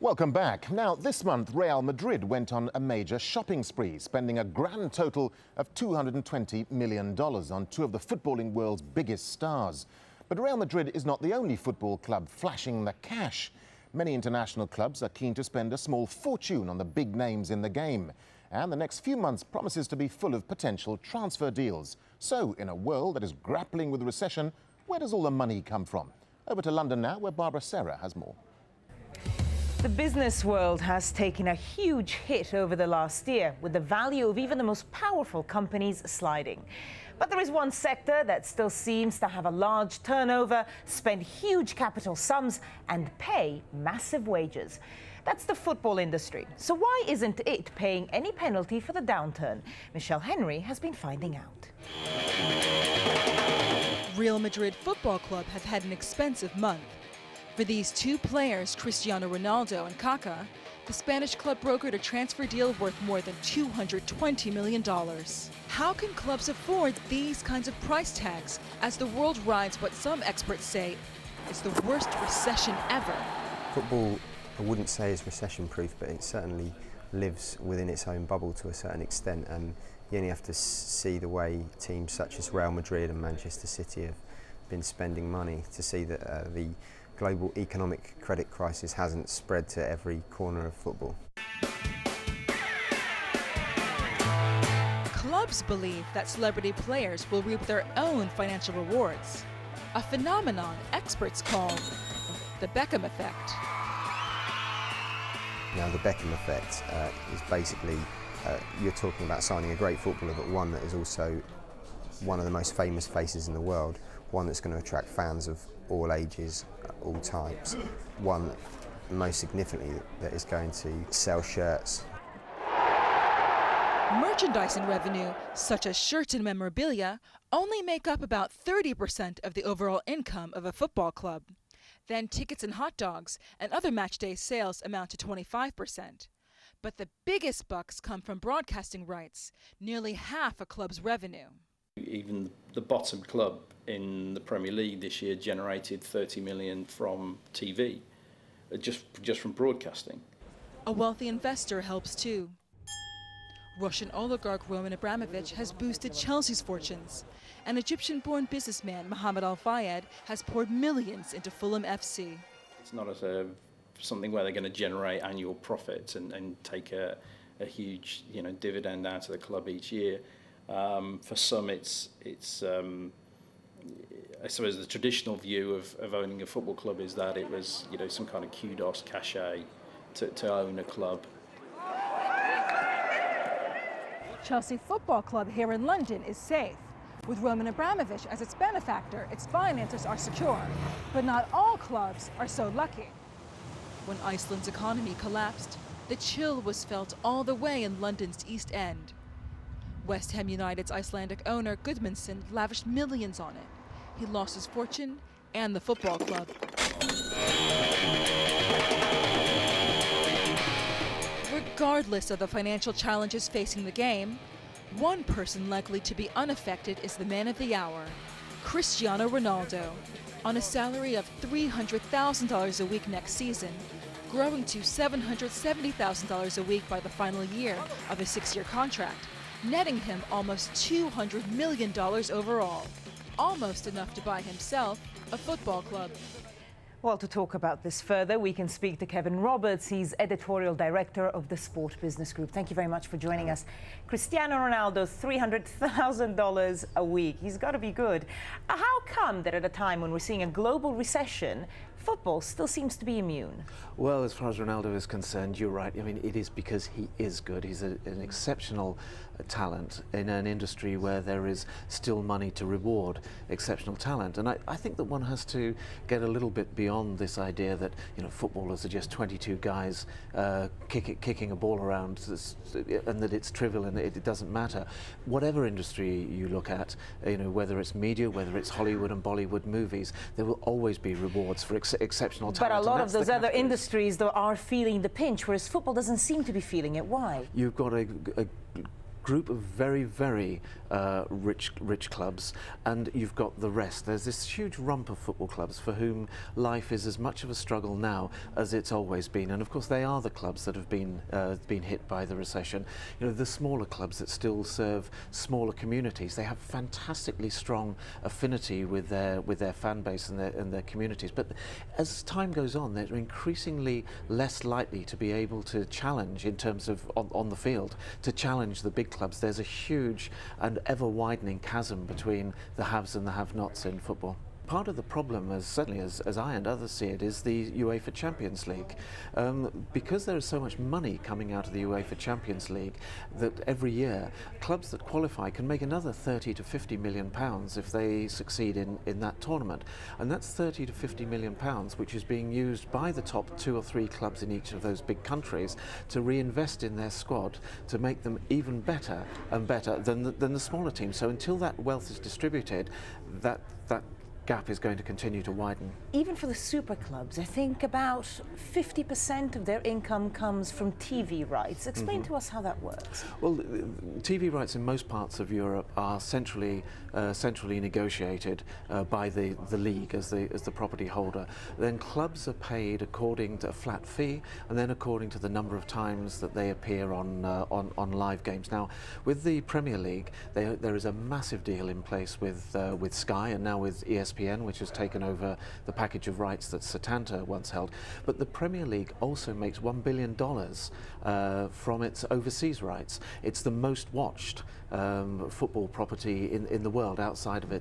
Welcome back. Now, this month, Real Madrid went on a major shopping spree, spending a grand total of $220 million on two of the footballing world's biggest stars. But Real Madrid is not the only football club flashing the cash. Many international clubs are keen to spend a small fortune on the big names in the game. And the next few months promises to be full of potential transfer deals. So, in a world that is grappling with recession, where does all the money come from? Over to London now, where Barbara Serra has more. The business world has taken a huge hit over the last year, with the value of even the most powerful companies sliding. But there is one sector that still seems to have a large turnover, spend huge capital sums and pay massive wages. That's the football industry. So why isn't it paying any penalty for the downturn? Michelle Henry has been finding out. Real Madrid Football Club have had an expensive month. For these two players, Cristiano Ronaldo and Kaká, the Spanish club brokered a transfer deal worth more than $220 million. How can clubs afford these kinds of price tags as the world rides what some experts say is the worst recession ever? Football, I wouldn't say is recession-proof, but it certainly lives within its own bubble to a certain extent, and you only have to see the way teams such as Real Madrid and Manchester City have been spending money to see that the global economic credit crisis hasn't spread to every corner of football. Clubs believe that celebrity players will reap their own financial rewards, a phenomenon experts call the Beckham effect. Now, the Beckham effect is basically you're talking about signing a great footballer, but one that is also one of the most famous faces in the world, one that's going to attract fans of all ages, all types, one most significantly that is going to sell shirts. Merchandising revenue, such as shirts and memorabilia, only make up about 30% of the overall income of a football club. Then tickets and hot dogs and other matchday sales amount to 25%. But the biggest bucks come from broadcasting rights, nearly half a club's revenue. Even the bottom club in the Premier League this year generated 30 million from TV, just from broadcasting. A wealthy investor helps too. Russian oligarch Roman Abramovich has boosted Chelsea's fortunes, and Egyptian-born businessman Mohammed Al-Fayed has poured millions into Fulham FC. It's not something where they're going to generate annual profits and take a huge dividend out of the club each year. For some, it's I suppose the traditional view of owning a football club is that it was some kind of kudos cachet to own a club. Chelsea Football Club here in London is safe. With Roman Abramovich as its benefactor, its finances are secure. But not all clubs are so lucky. When Iceland's economy collapsed, the chill was felt all the way in London's East End. West Ham United's Icelandic owner, Gudmundsson, lavished millions on it. He lost his fortune and the football club. Regardless of the financial challenges facing the game, one person likely to be unaffected is the man of the hour, Cristiano Ronaldo. On a salary of $300,000 a week next season, growing to $770,000 a week by the final year of his 6-year contract, netting him almost $200 million overall, almost enough to buy himself a football club. Well, to talk about this further, we can speak to Kevin Roberts. He's editorial director of the Sport Business Group. Thank you very much for joining us. Cristiano Ronaldo, $300,000 a week. He's got to be good. How come that at a time when we're seeing a global recession, football still seems to be immune? Well, as far as Ronaldo is concerned, you're right. I mean, it is because he is good. He's an exceptional talent in an industry where there is still money to reward exceptional talent. And I think that one has to get a little bit beyond this idea that, footballers are just 22 guys kicking a ball around and that it's trivial and it doesn't matter. Whatever industry you look at, whether it's media, whether it's Hollywood and Bollywood movies, there will always be rewards for exceptional talent. But a lot of those other industries, though, are feeling the pinch, whereas football doesn't seem to be feeling it. Why? You've got a group of very, very rich clubs, and you've got the rest. There's this huge rump of football clubs for whom life is as much of a struggle now as it's always been, and of course they are the clubs that have been hit by the recession. You know, the smaller clubs that still serve smaller communities, they have fantastically strong affinity with their fan base and their communities. But as time goes on, they're increasingly less likely to be able to challenge in terms of on the field, to challenge the big clubs. There's a huge and ever widening chasm between the haves and the have-nots in football. Part of the problem, certainly as I and others see it, is the UEFA Champions League. Because there is so much money coming out of the UEFA Champions League that every year clubs that qualify can make another 30 to 50 million pounds if they succeed in that tournament. And that's 30 to 50 million pounds which is being used by the top 2 or 3 clubs in each of those big countries to reinvest in their squad to make them even better and better than the smaller teams. So until that wealth is distributed, that gap is going to continue to widen. Even for the super clubs, I think about 50% of their income comes from TV rights. Explain to us how that works. Well, TV rights in most parts of Europe are centrally negotiated by the league as the property holder. Then clubs are paid according to a flat fee, and then according to the number of times that they appear on live games. Now, with the Premier League, there is a massive deal in place with Sky and now with ESPN, which has taken over the package of rights that Setanta once held. But the Premier League also makes $1 billion from its overseas rights. It's the most watched football property in the world outside of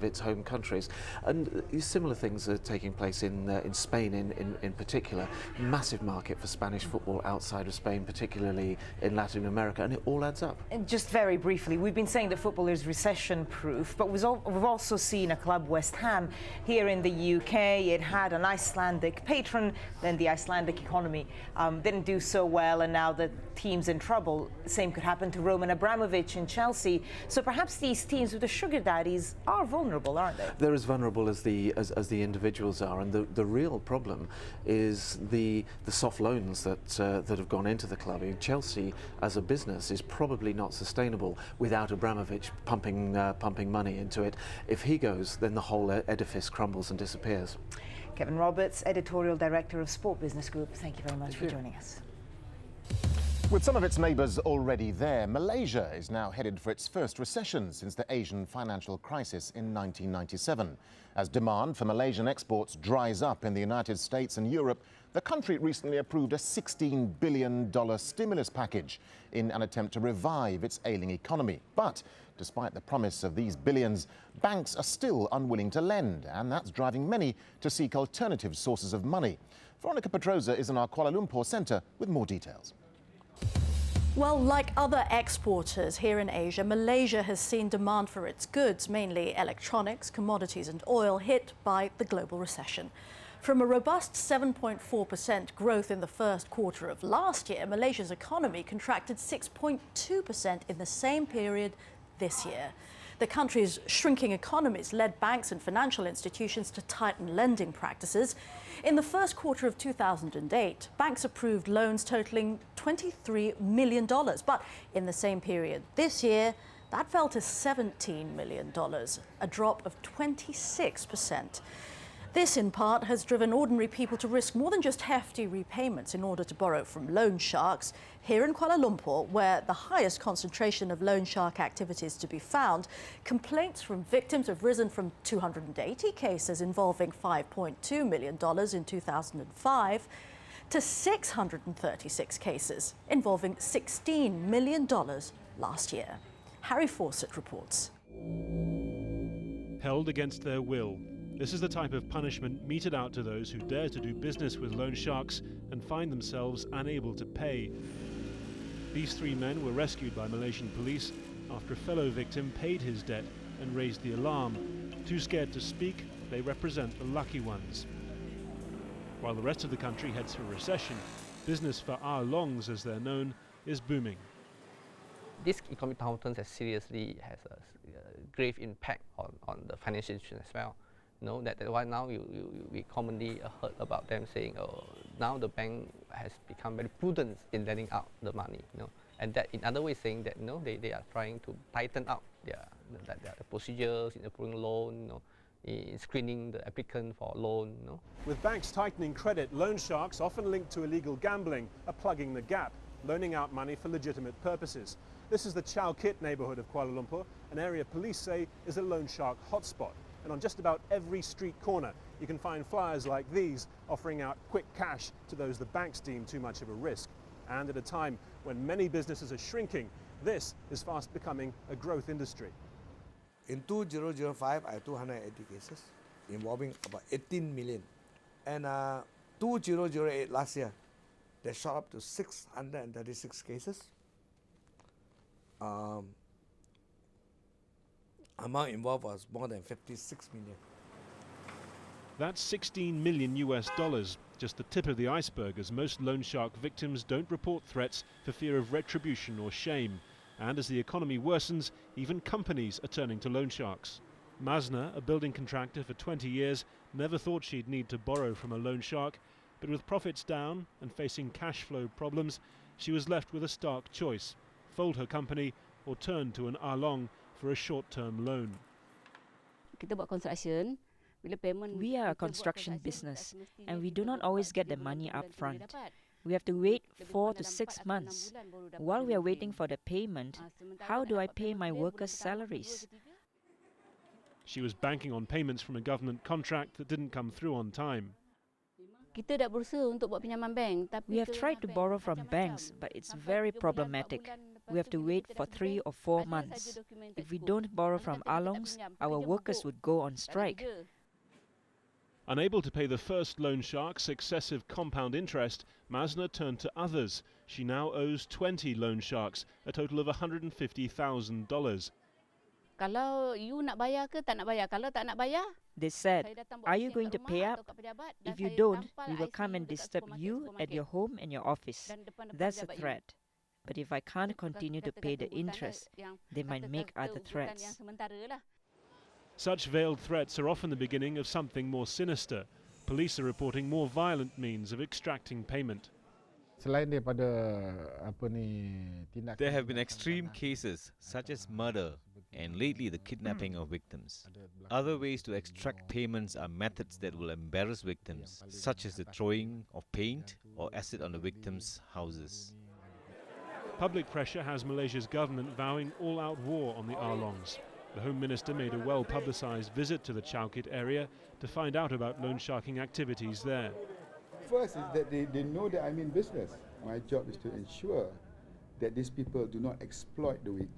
its home countries. And similar things are taking place in Spain in particular. Massive market for Spanish football outside of Spain, particularly in Latin America, and it all adds up. And just very briefly, we've been saying that football is recession-proof, but we've also seen a club, West Ham, here in the UK. It had an Icelandic patron, then the Icelandic economy didn't do so well, and now the team's in trouble. The same could happen to Roman Abramovich in Chelsea. So perhaps these teams with the sugar daddies are vulnerable, aren't they? They're as vulnerable as the individuals are, and the real problem is the soft loans that have gone into the club. I mean, Chelsea as a business is probably not sustainable without Abramovich pumping money into it. If he goes, then the whole edifice crumbles and disappears. Kevin Roberts, Editorial Director of Sport Business Group, thank you very much for joining us. With some of its neighbours already there, Malaysia is now headed for its first recession since the Asian financial crisis in 1997. As demand for Malaysian exports dries up in the United States and Europe, the country recently approved a $16 billion stimulus package in an attempt to revive its ailing economy. But despite the promise of these billions, banks are still unwilling to lend, and that's driving many to seek alternative sources of money. Veronica Pedrosa is in our Kuala Lumpur centre with more details. Well, like other exporters here in Asia, Malaysia has seen demand for its goods, mainly electronics, commodities and oil, hit by the global recession. From a robust 7.4% growth in the first quarter of last year, Malaysia's economy contracted 6.2% in the same period this year. The country's shrinking economies led banks and financial institutions to tighten lending practices. In the first quarter of 2008, banks approved loans totaling $23 million. But in the same period this year, that fell to $17 million, a drop of 26%. This, in part, has driven ordinary people to risk more than just hefty repayments in order to borrow from loan sharks. Here in Kuala Lumpur, where the highest concentration of loan shark activity is to be found, complaints from victims have risen from 280 cases involving $5.2 million in 2005 to 636 cases involving $16 million last year. Harry Fawcett reports. Held against their will. This is the type of punishment meted out to those who dare to do business with loan sharks and find themselves unable to pay. These 3 men were rescued by Malaysian police after a fellow victim paid his debt and raised the alarm. Too scared to speak, they represent the lucky ones. While the rest of the country heads for recession, business for Longs, as they're known, is booming. This economic downturn has a grave impact on the financial institution as well. You know, that's why now we commonly heard about them saying, oh, now the bank has become very prudent in lending out the money. You know, And that, in other ways, saying that they are trying to tighten up their procedures in approving loan, in screening the applicant for loan. With banks tightening credit, loan sharks, often linked to illegal gambling, are plugging the gap, loaning out money for legitimate purposes. This is the Chow Kit neighbourhood of Kuala Lumpur, an area police say is a loan shark hotspot. And on just about every street corner, you can find flyers like these offering out quick cash to those the banks deem too much of a risk. And at a time when many businesses are shrinking, this is fast becoming a growth industry. In 2005, I had 280 cases involving about 18 million. And 2008 last year, they shot up to 636 cases. Amount involved was more than 56 million. That's $16 million US, just the tip of the iceberg, as most loan shark victims don't report threats for fear of retribution or shame. And as the economy worsens, even companies are turning to loan sharks. Masna, a building contractor for 20 years, never thought she'd need to borrow from a loan shark, but with profits down and facing cash flow problems, she was left with a stark choice: fold her company or turn to an ailing for a short-term loan. We are a construction business and we do not always get the money up front. We have to wait 4 to 6 months. While we are waiting for the payment, how do I pay my workers' salaries? She was banking on payments from a government contract that didn't come through on time. We have tried to borrow from banks, but it's very problematic. We have to wait for 3 or 4 months. If we don't borrow from ailings, our workers would go on strike. Unable to pay the first loan shark's excessive compound interest, Masna turned to others. She now owes 20 loan sharks, a total of $150,000. They said, "Are you going to pay up? If you don't, we will come and disturb you at your home and your office." That's a threat. But if I can't continue to pay the interest, they might make other threats. Such veiled threats are often the beginning of something more sinister. Police are reporting more violent means of extracting payment. There have been extreme cases such as murder and lately the kidnapping of victims. Other ways to extract payments are methods that will embarrass victims, such as the throwing of paint or acid on the victims' houses. Public pressure has Malaysia's government vowing all-out war on the ailings. The Home Minister made a well-publicised visit to the Chow Kit area to find out about loan sharking activities there. First is that they know that I'm in business. My job is to ensure that these people do not exploit the weak.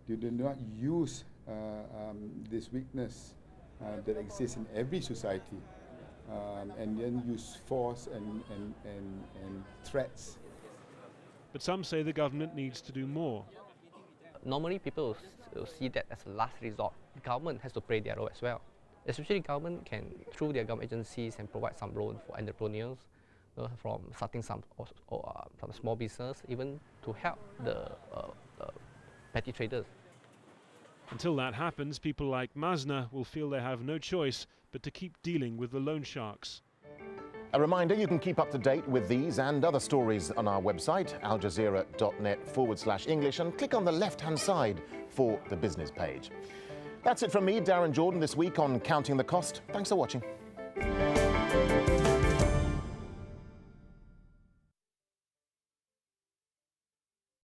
They do not use this weakness that exists in every society and then use force and threats. But some say the government needs to do more. Normally people will see that as a last resort. The government has to play their role as well. Especially government can, through their government agencies, and provide some loan for entrepreneurs, from starting some small business, even to help the petty traders. Until that happens, people like Masna will feel they have no choice but to keep dealing with the loan sharks. A reminder, you can keep up to date with these and other stories on our website, aljazeera.net/English, and click on the left-hand side for the business page. That's it from me, Darren Jordan, this week on Counting the Cost. Thanks for watching.